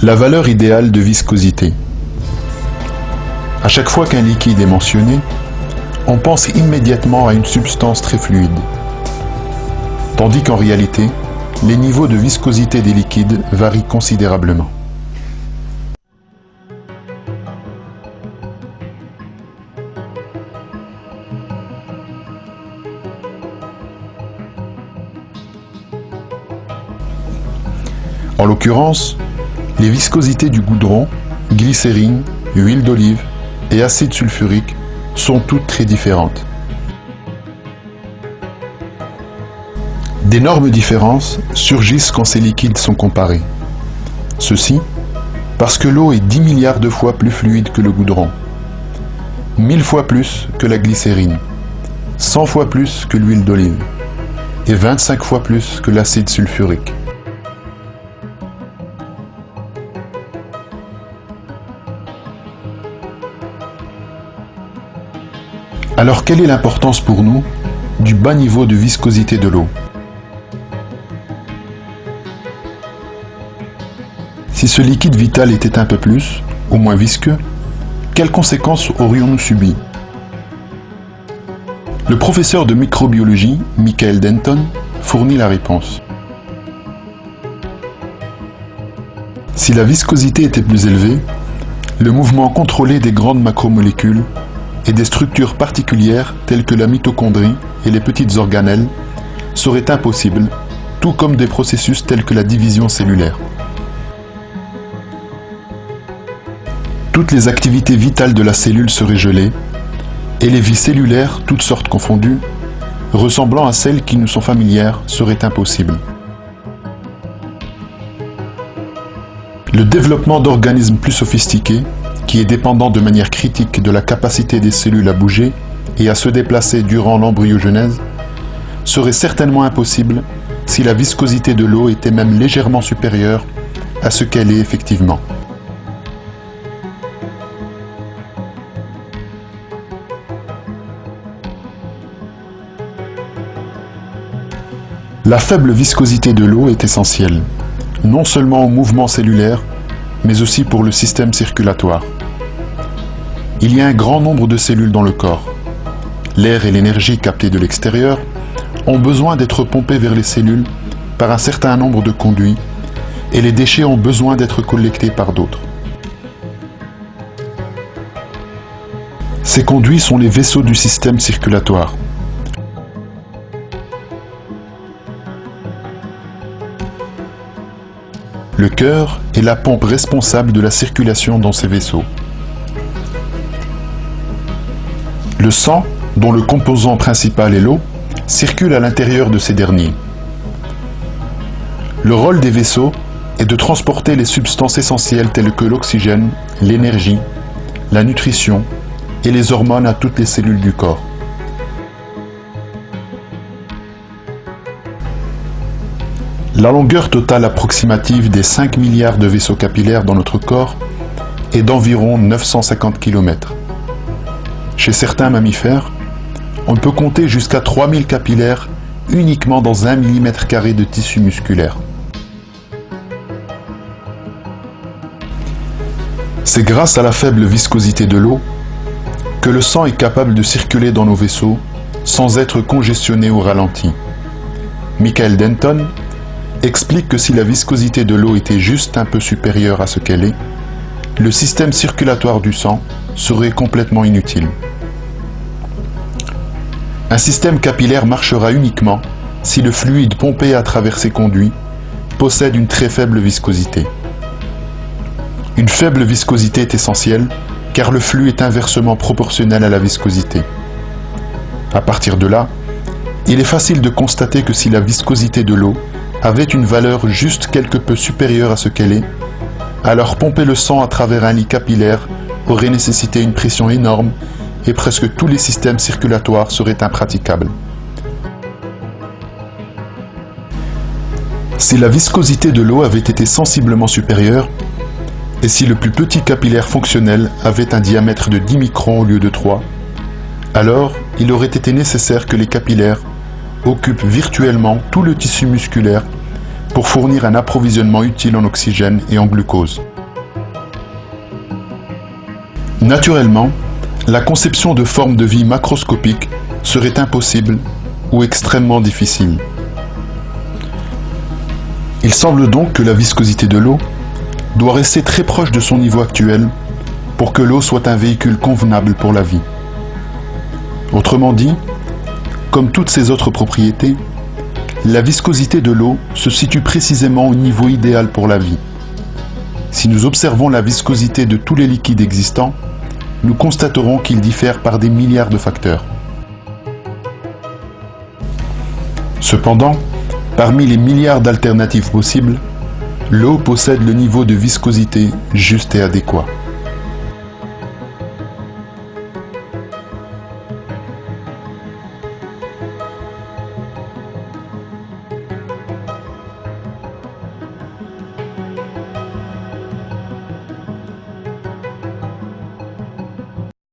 La valeur idéale de viscosité. À chaque fois qu'un liquide est mentionné, on pense immédiatement à une substance très fluide. Tandis qu'en réalité, les niveaux de viscosité des liquides varient considérablement. En l'occurrence, les viscosités du goudron, glycérine, huile d'olive et acide sulfurique sont toutes très différentes. D'énormes différences surgissent quand ces liquides sont comparés. Ceci parce que l'eau est 10 milliards de fois plus fluide que le goudron, 1000 fois plus que la glycérine, 100 fois plus que l'huile d'olive et 25 fois plus que l'acide sulfurique. Alors quelle est l'importance pour nous du bas niveau de viscosité de l'eau? Si ce liquide vital était un peu plus, ou moins visqueux, quelles conséquences aurions-nous subies? Le professeur de microbiologie, Michael Denton, fournit la réponse. Si la viscosité était plus élevée, le mouvement contrôlé des grandes macromolécules et des structures particulières telles que la mitochondrie et les petites organelles seraient impossibles, tout comme des processus tels que la division cellulaire. Toutes les activités vitales de la cellule seraient gelées, et les vies cellulaires, toutes sortes confondues, ressemblant à celles qui nous sont familières, seraient impossibles. Le développement d'organismes plus sophistiqués, qui est dépendant de manière critique de la capacité des cellules à bouger et à se déplacer durant l'embryogenèse, serait certainement impossible si la viscosité de l'eau était même légèrement supérieure à ce qu'elle est effectivement. La faible viscosité de l'eau est essentielle, non seulement au mouvement cellulaire, mais aussi pour le système circulatoire. Il y a un grand nombre de cellules dans le corps. L'air et l'énergie captées de l'extérieur ont besoin d'être pompés vers les cellules par un certain nombre de conduits, et les déchets ont besoin d'être collectés par d'autres. Ces conduits sont les vaisseaux du système circulatoire. Le cœur est la pompe responsable de la circulation dans ces vaisseaux. Le sang, dont le composant principal est l'eau, circule à l'intérieur de ces derniers. Le rôle des vaisseaux est de transporter les substances essentielles telles que l'oxygène, l'énergie, la nutrition et les hormones à toutes les cellules du corps. La longueur totale approximative des 5 milliards de vaisseaux capillaires dans notre corps est d'environ 950 km. Chez certains mammifères, on peut compter jusqu'à 3000 capillaires uniquement dans 1 mm² de tissu musculaire. C'est grâce à la faible viscosité de l'eau que le sang est capable de circuler dans nos vaisseaux sans être congestionné ou ralenti. Michael Denton explique que si la viscosité de l'eau était juste un peu supérieure à ce qu'elle est, le système circulatoire du sang serait complètement inutile. Un système capillaire marchera uniquement si le fluide pompé à travers ses conduits possède une très faible viscosité. Une faible viscosité est essentielle car le flux est inversement proportionnel à la viscosité. À partir de là, il est facile de constater que si la viscosité de l'eau avait une valeur juste quelque peu supérieure à ce qu'elle est, alors pomper le sang à travers un lit capillaire aurait nécessité une pression énorme et presque tous les systèmes circulatoires seraient impraticables. Si la viscosité de l'eau avait été sensiblement supérieure, et si le plus petit capillaire fonctionnel avait un diamètre de 10 microns au lieu de 3, alors il aurait été nécessaire que les capillaires occupent virtuellement tout le tissu musculaire pour fournir un approvisionnement utile en oxygène et en glucose. Naturellement, la conception de formes de vie macroscopiques serait impossible ou extrêmement difficile. Il semble donc que la viscosité de l'eau doit rester très proche de son niveau actuel pour que l'eau soit un véhicule convenable pour la vie. Autrement dit, comme toutes ses autres propriétés, la viscosité de l'eau se situe précisément au niveau idéal pour la vie. Si nous observons la viscosité de tous les liquides existants, nous constaterons qu'ils diffèrent par des milliards de facteurs. Cependant, parmi les milliards d'alternatives possibles, l'eau possède le niveau de viscosité juste et adéquat.